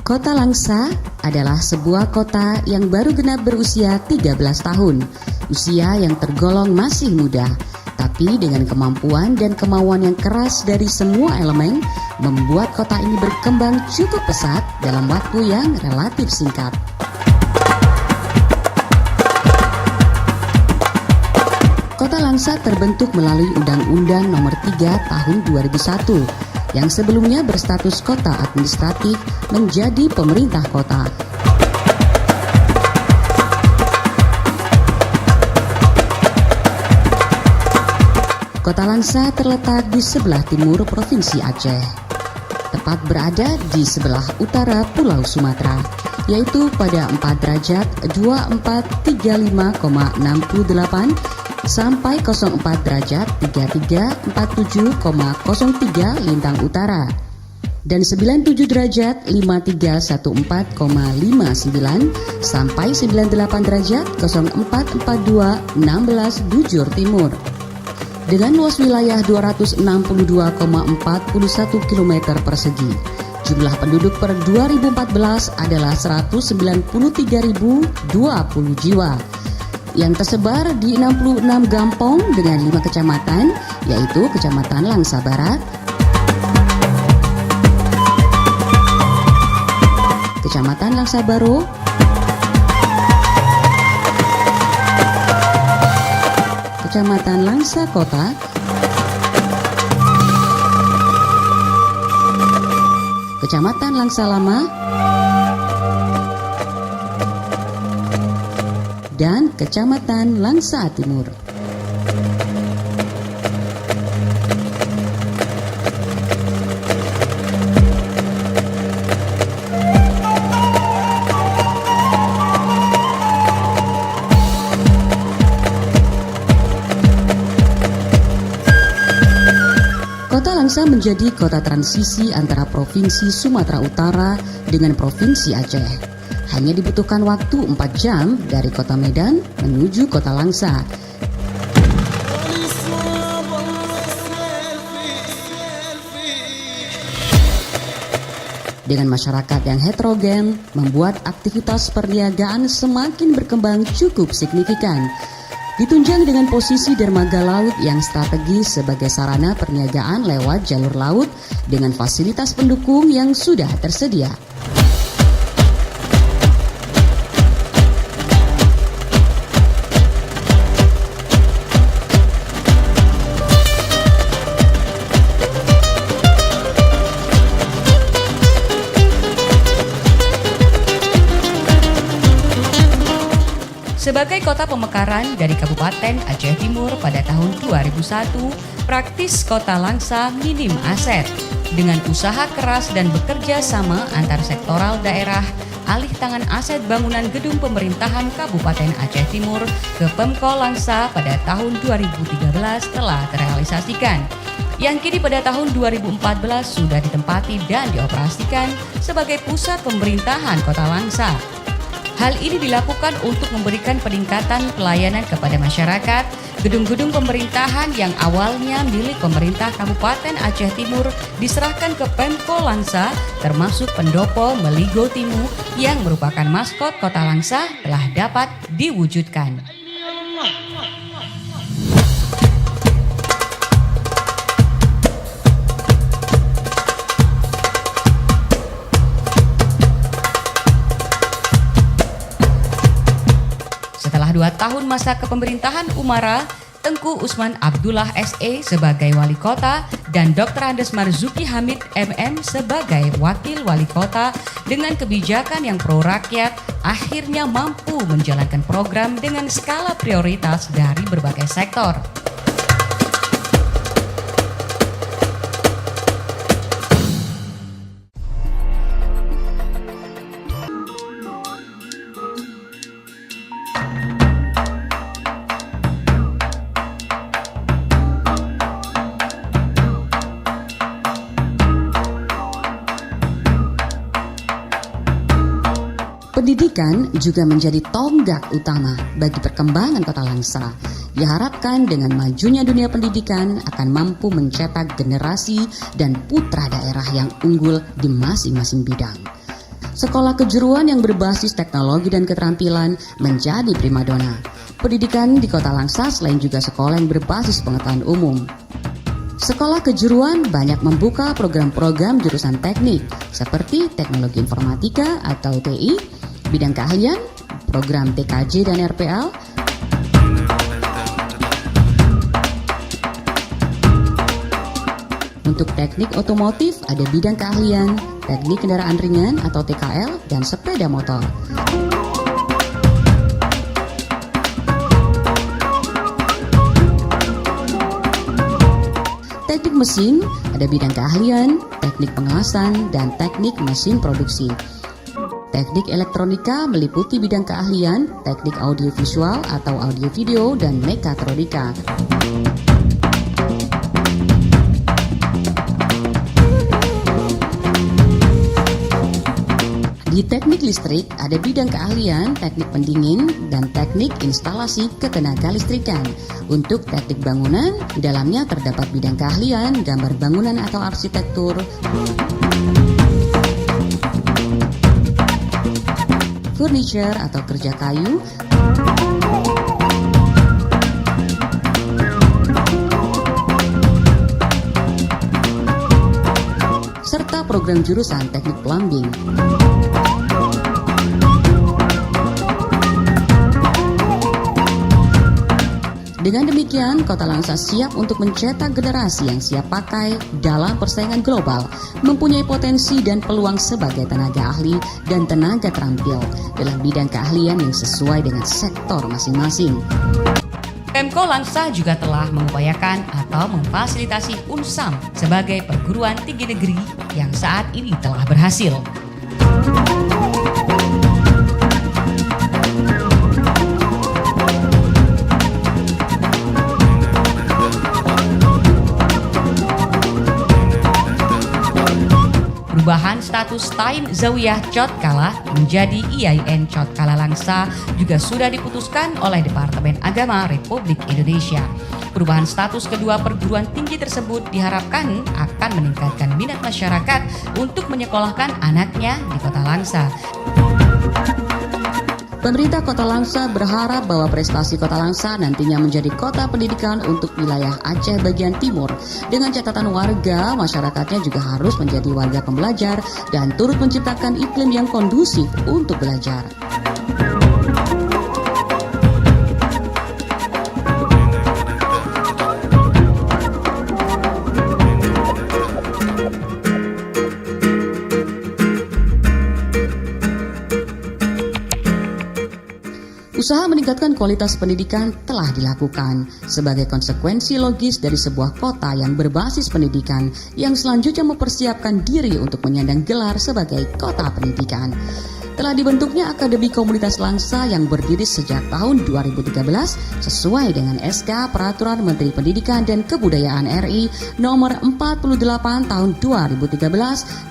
Kota Langsa adalah sebuah kota yang baru genap berusia 13 tahun, usia yang tergolong masih muda, tapi dengan kemampuan dan kemauan yang keras dari semua elemen, membuat kota ini berkembang cukup pesat dalam waktu yang relatif singkat. Kota Langsa terbentuk melalui Undang-Undang Nomor 3 Tahun 2001 yang sebelumnya berstatus kota administratif menjadi pemerintah kota. Kota Langsa terletak di sebelah timur Provinsi Aceh, tepat berada di sebelah utara Pulau Sumatera, yaitu pada 4 derajat 2435,68 sampai 04 derajat 3347,03 lintang utara dan 97 derajat 5314,59 sampai 98 derajat 0442,16 bujur timur. Dengan luas wilayah 262,41 km persegi. Jumlah penduduk per 2014 adalah 193.020 jiwa yang tersebar di 66 gampong dengan 5 kecamatan, yaitu Kecamatan Langsa Barat, Kecamatan Langsa Baro, Kecamatan Langsa Kota, Kecamatan Langsa Lama, dan Kecamatan Langsa Timur. Kota Langsa menjadi kota transisi antara Provinsi Sumatera Utara dengan Provinsi Aceh. Hanya dibutuhkan waktu 4 jam dari kota Medan menuju kota Langsa. Dengan masyarakat yang heterogen, membuat aktivitas perniagaan semakin berkembang cukup signifikan. Ditunjang dengan posisi dermaga laut yang strategis sebagai sarana perniagaan lewat jalur laut dengan fasilitas pendukung yang sudah tersedia. Sebagai kota pemekaran dari Kabupaten Aceh Timur pada tahun 2001, praktis kota Langsa minim aset. Dengan usaha keras dan bekerja sama antar sektoral daerah, alih tangan aset bangunan gedung pemerintahan Kabupaten Aceh Timur ke Pemko Langsa pada tahun 2013 telah terrealisasikan. Yang kini pada tahun 2014 sudah ditempati dan dioperasikan sebagai pusat pemerintahan kota Langsa. Hal ini dilakukan untuk memberikan peningkatan pelayanan kepada masyarakat. Gedung-gedung pemerintahan yang awalnya milik pemerintah Kabupaten Aceh Timur diserahkan ke Pemko Langsa, termasuk pendopo Meligo Timu yang merupakan maskot kota Langsa telah dapat diwujudkan. Setelah 2 tahun masa kepemerintahan Umara, Tengku Usman Abdullah SE sebagai wali kota dan Dr. Andes Marzuki Hamid MM sebagai wakil wali kota dengan kebijakan yang pro rakyat, akhirnya mampu menjalankan program dengan skala prioritas dari berbagai sektor. Pendidikan juga menjadi tonggak utama bagi perkembangan kota Langsa. Diharapkan dengan majunya dunia pendidikan akan mampu mencetak generasi dan putra daerah yang unggul di masing-masing bidang. Sekolah kejuruan yang berbasis teknologi dan keterampilan menjadi primadona. Pendidikan di Kota Langsa selain juga sekolah yang berbasis pengetahuan umum. Sekolah kejuruan banyak membuka program-program jurusan teknik seperti teknologi informatika atau TI, bidang keahlian, program TKJ dan RPL, untuk teknik otomotif ada bidang keahlian, teknik kendaraan ringan atau TKL, dan sepeda motor. Teknik mesin ada bidang keahlian, teknik pengelasan, dan teknik mesin produksi. Teknik elektronika meliputi bidang keahlian, teknik audiovisual atau audio video, dan mekatronika. Di teknik listrik ada bidang keahlian, teknik pendingin, dan teknik instalasi ketenaga listrikan. Untuk teknik bangunan, di dalamnya terdapat bidang keahlian, gambar bangunan atau arsitektur, furniture atau kerja kayu, serta program jurusan teknik plumbing. Dengan demikian, Kota Langsa siap untuk mencetak generasi yang siap pakai dalam persaingan global, mempunyai potensi dan peluang sebagai tenaga ahli dan tenaga terampil dalam bidang keahlian yang sesuai dengan sektor masing-masing. Pemko Langsa juga telah mengupayakan atau memfasilitasi UNSAM sebagai perguruan tinggi negeri yang saat ini telah berhasil. Perubahan status Tain Zawiyah Cotkala menjadi IAIN Cotkala Langsa juga sudah diputuskan oleh Departemen Agama Republik Indonesia. Perubahan status kedua perguruan tinggi tersebut diharapkan akan meningkatkan minat masyarakat untuk menyekolahkan anaknya di Kota Langsa. Pemerintah Kota Langsa berharap bahwa prestasi Kota Langsa nantinya menjadi kota pendidikan untuk wilayah Aceh bagian timur. Dengan catatan warga, masyarakatnya juga harus menjadi warga pembelajar dan turut menciptakan iklim yang kondusif untuk belajar. Usaha meningkatkan kualitas pendidikan telah dilakukan sebagai konsekuensi logis dari sebuah kota yang berbasis pendidikan yang selanjutnya mempersiapkan diri untuk menyandang gelar sebagai kota pendidikan. Telah dibentuknya Akademi Komunitas Langsa yang berdiri sejak tahun 2013 sesuai dengan SK Peraturan Menteri Pendidikan dan Kebudayaan RI nomor 48 tahun 2013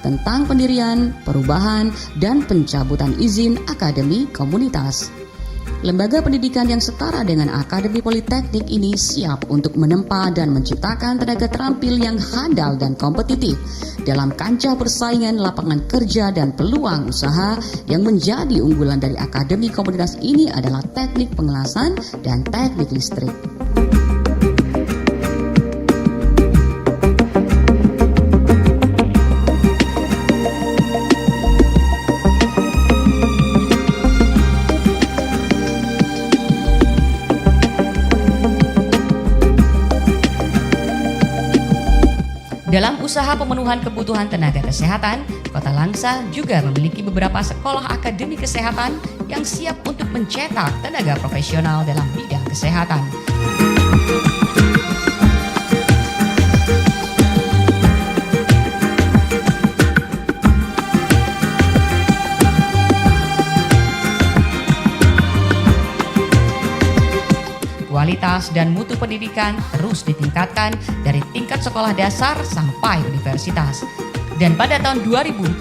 tentang pendirian, perubahan, dan pencabutan izin Akademi Komunitas. Lembaga pendidikan yang setara dengan Akademi Politeknik ini siap untuk menempa dan menciptakan tenaga terampil yang handal dan kompetitif dalam kancah persaingan lapangan kerja dan peluang usaha. Yang menjadi unggulan dari Akademi Komunitas ini adalah teknik pengelasan dan teknik listrik. Dalam usaha pemenuhan kebutuhan tenaga kesehatan, Kota Langsa juga memiliki beberapa sekolah akademi kesehatan yang siap untuk mencetak tenaga profesional dalam bidang kesehatan. Kualitas dan mutu pendidikan terus ditingkatkan dari tingkat sekolah dasar sampai universitas. Dan pada tahun 2014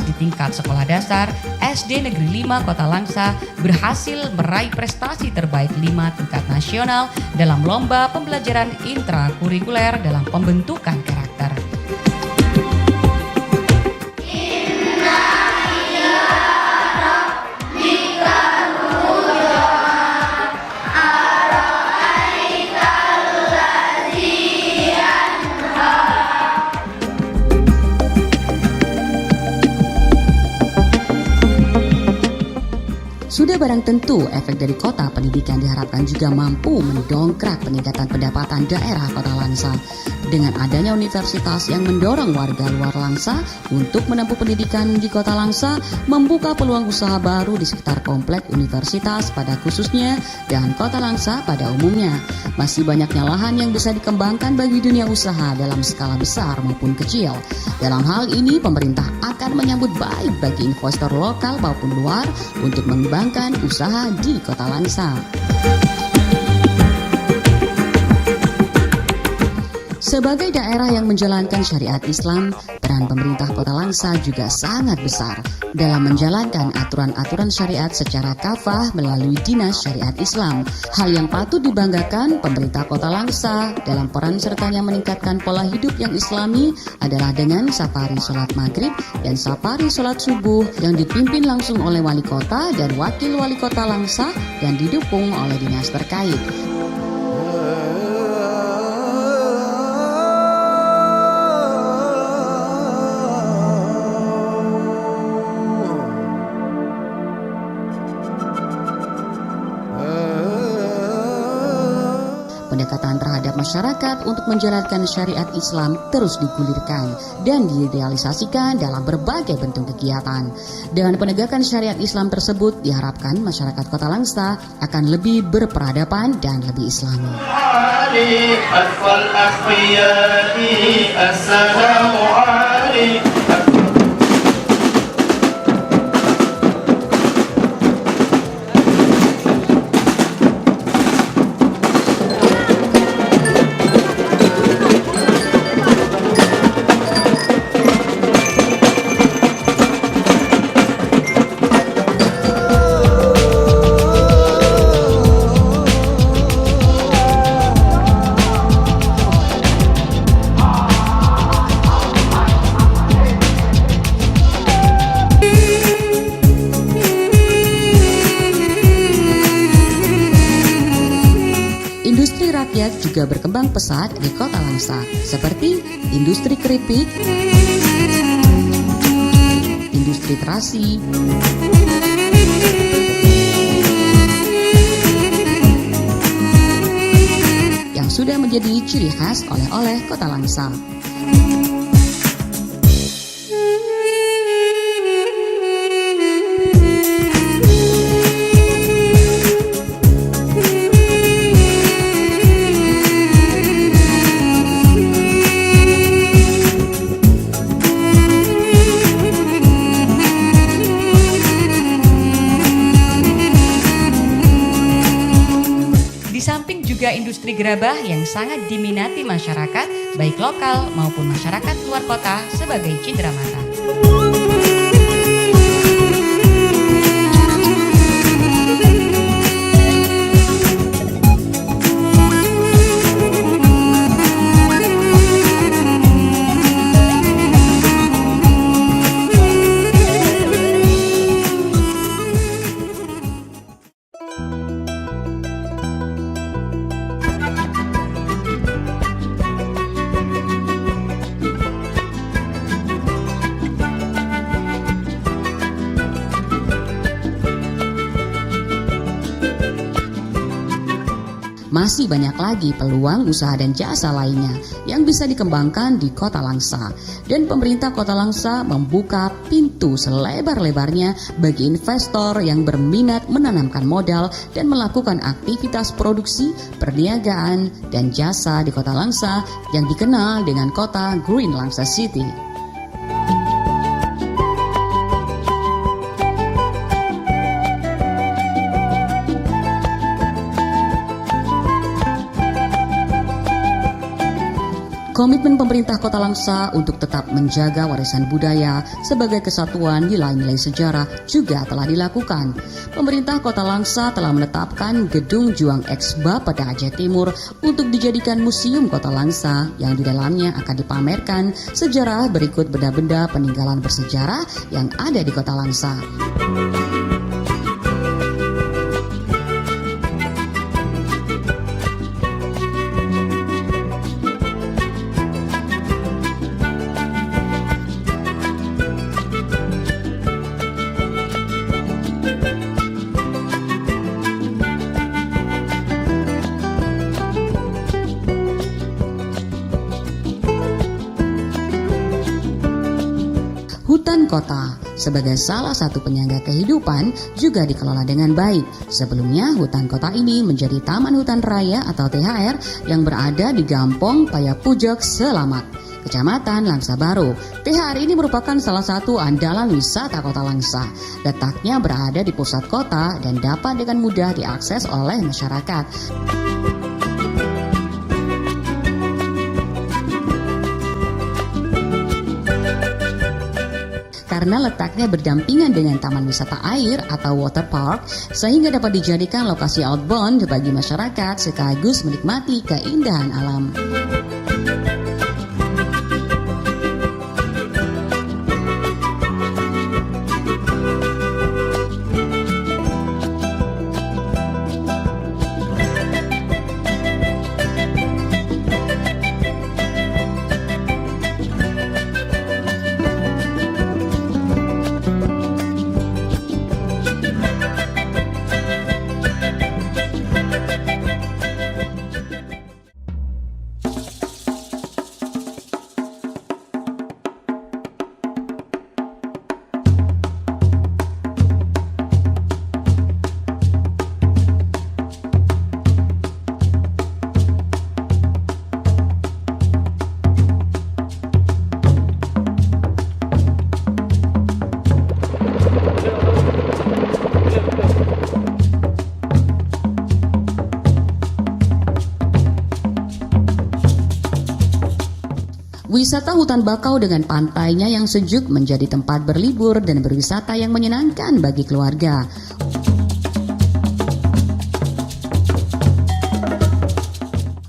di tingkat sekolah dasar, SD Negeri 5 Kota Langsa berhasil meraih prestasi terbaik 5 tingkat nasional dalam lomba pembelajaran intrakurikuler dalam pembentukan karakter. barang tentu, efek dari kota pendidikan diharapkan juga mampu mendongkrak peningkatan pendapatan daerah Kota Langsa. Dengan adanya universitas yang mendorong warga luar Langsa untuk menempuh pendidikan di Kota Langsa, membuka peluang usaha baru di sekitar komplek universitas pada khususnya dan Kota Langsa pada umumnya. Masih banyaknya lahan yang bisa dikembangkan bagi dunia usaha dalam skala besar maupun kecil. Dalam hal ini, pemerintah akan menyambut baik bagi investor lokal maupun luar untuk mengembangkan usaha di Kota Langsa. Sebagai daerah yang menjalankan syariat Islam, peran pemerintah Kota Langsa juga sangat besar dalam menjalankan aturan-aturan syariat secara kafah melalui Dinas Syariat Islam. Hal yang patut dibanggakan pemerintah Kota Langsa dalam peran sertanya meningkatkan pola hidup yang Islami adalah dengan safari sholat maghrib dan safari sholat subuh yang dipimpin langsung oleh wali kota dan wakil wali kota Langsa dan didukung oleh dinas terkait. Pendekatan terhadap masyarakat untuk menjalankan syariat Islam terus digulirkan dan direalisasikan dalam berbagai bentuk kegiatan. Dengan penegakan syariat Islam tersebut, diharapkan masyarakat Kota Langsa akan lebih berperadaban dan lebih Islami. Industri rakyat juga berkembang pesat di Kota Langsa, seperti industri keripik, industri terasi, yang sudah menjadi ciri khas oleh-oleh Kota Langsa. Di samping juga industri gerabah yang sangat diminati masyarakat, baik lokal maupun masyarakat luar kota sebagai cindera mata. Masih banyak lagi peluang usaha dan jasa lainnya yang bisa dikembangkan di Kota Langsa. Dan pemerintah Kota Langsa membuka pintu selebar-lebarnya bagi investor yang berminat menanamkan modal dan melakukan aktivitas produksi, perniagaan, dan jasa di Kota Langsa yang dikenal dengan Kota Green Langsa City. Komitmen pemerintah Kota Langsa untuk tetap menjaga warisan budaya sebagai kesatuan nilai-nilai sejarah juga telah dilakukan. Pemerintah Kota Langsa telah menetapkan Gedung Juang X Bapeda Aceh Timur untuk dijadikan Museum Kota Langsa yang di dalamnya akan dipamerkan sejarah berikut benda-benda peninggalan bersejarah yang ada di Kota Langsa. kota sebagai salah satu penyangga kehidupan juga dikelola dengan baik. Sebelumnya, hutan kota ini menjadi Taman Hutan Raya atau THR yang berada di Gampong Payapujok Selamat, Kecamatan Langsa Baru. THR ini merupakan salah satu andalan wisata Kota Langsa. Letaknya berada di pusat kota dan dapat dengan mudah diakses oleh masyarakat. Karena letaknya berdampingan dengan taman wisata air atau water park, sehingga dapat dijadikan lokasi outbound bagi masyarakat sekaligus menikmati keindahan alam. Wisata hutan bakau dengan pantainya yang sejuk menjadi tempat berlibur dan berwisata yang menyenangkan bagi keluarga.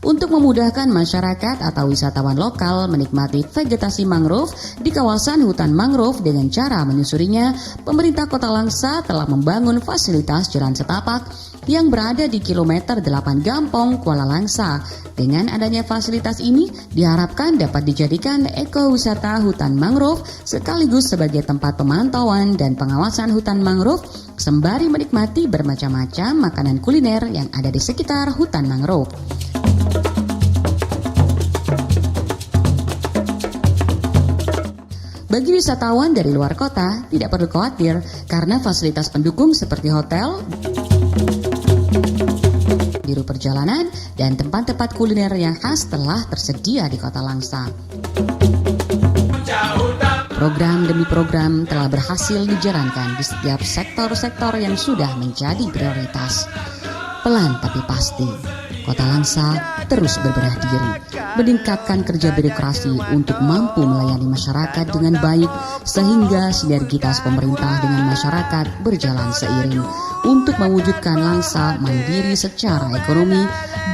Untuk memudahkan masyarakat atau wisatawan lokal menikmati vegetasi mangrove di kawasan hutan mangrove dengan cara menyusurinya, pemerintah Kota Langsa telah membangun fasilitas jalan setapak yang berada di kilometer 8 Gampong, Kuala Langsa. Dengan adanya fasilitas ini diharapkan dapat dijadikan ekowisata hutan mangrove sekaligus sebagai tempat pemantauan dan pengawasan hutan mangrove sembari menikmati bermacam-macam makanan kuliner yang ada di sekitar hutan mangrove. Bagi wisatawan dari luar kota tidak perlu khawatir karena fasilitas pendukung seperti hotel, biru perjalanan, dan tempat-tempat kuliner yang khas telah tersedia di Kota Langsa. Program demi program telah berhasil dijalankan di setiap sektor-sektor yang sudah menjadi prioritas. Pelan tapi pasti, Kota Langsa terus berbenah diri, meningkatkan kerja birokrasi untuk mampu melayani masyarakat dengan baik sehingga sinergitas pemerintah dengan masyarakat berjalan seiring untuk mewujudkan Langsa mandiri secara ekonomi,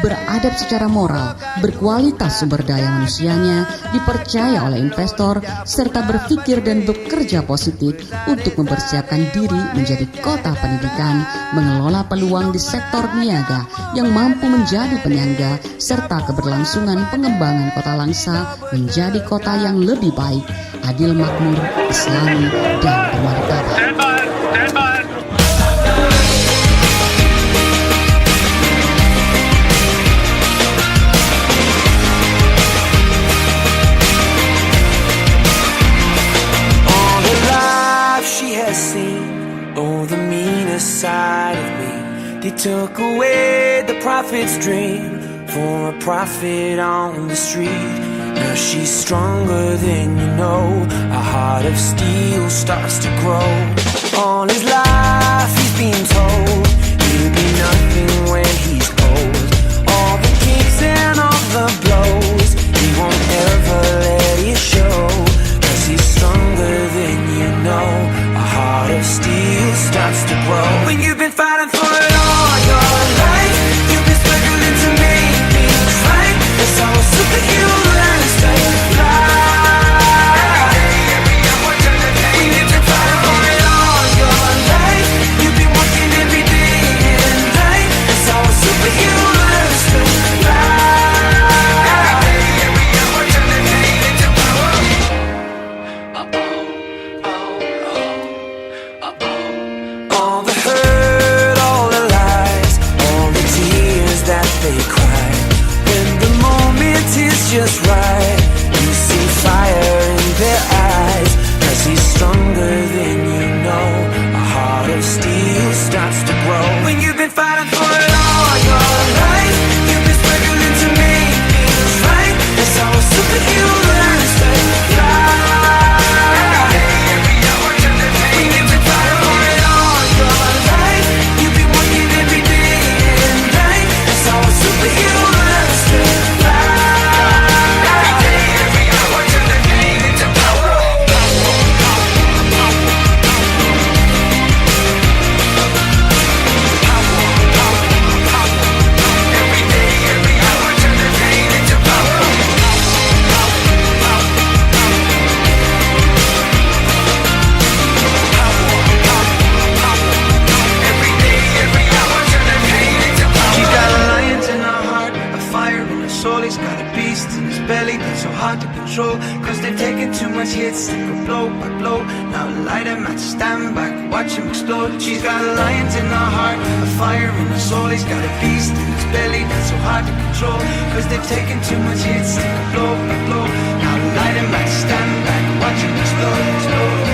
beradab secara moral, berkualitas sumber daya manusianya, dipercaya oleh investor, serta berpikir dan bekerja positif untuk mempersiapkan diri menjadi kota pendidikan, mengelola peluang di sektor niaga yang mampu menjadi penyangga, serta keberlangsungan pengembangan Kota Langsa menjadi kota yang lebih baik, adil makmur, islami, dan bermartabat. Side of me, they took away the prophet's dream for a prophet on the street. Now she's stronger than you know, a heart of steel starts to grow. All his life he's been told he'll be nothing when he's old. All the kicks and all the blows, he won't ever let it show, 'cause he's stronger than you know, a heart of steel starts to grow. When you've been fighting for it all your life, you've been struggling to make things right. That's how a superhero learns to fly. When you've been fighting for it all your life, you've been working every day and night. That's how a superhero learns to fly. All the hurt, all the blow by blow. Now light a match, stand back, watch him explode. She's got lions in her heart, a fire in her soul. He's got a beast in his belly that's so hard to control, cause they've taken too much hits, blow by blow. Now light a match, stand back, watch him explode, explode.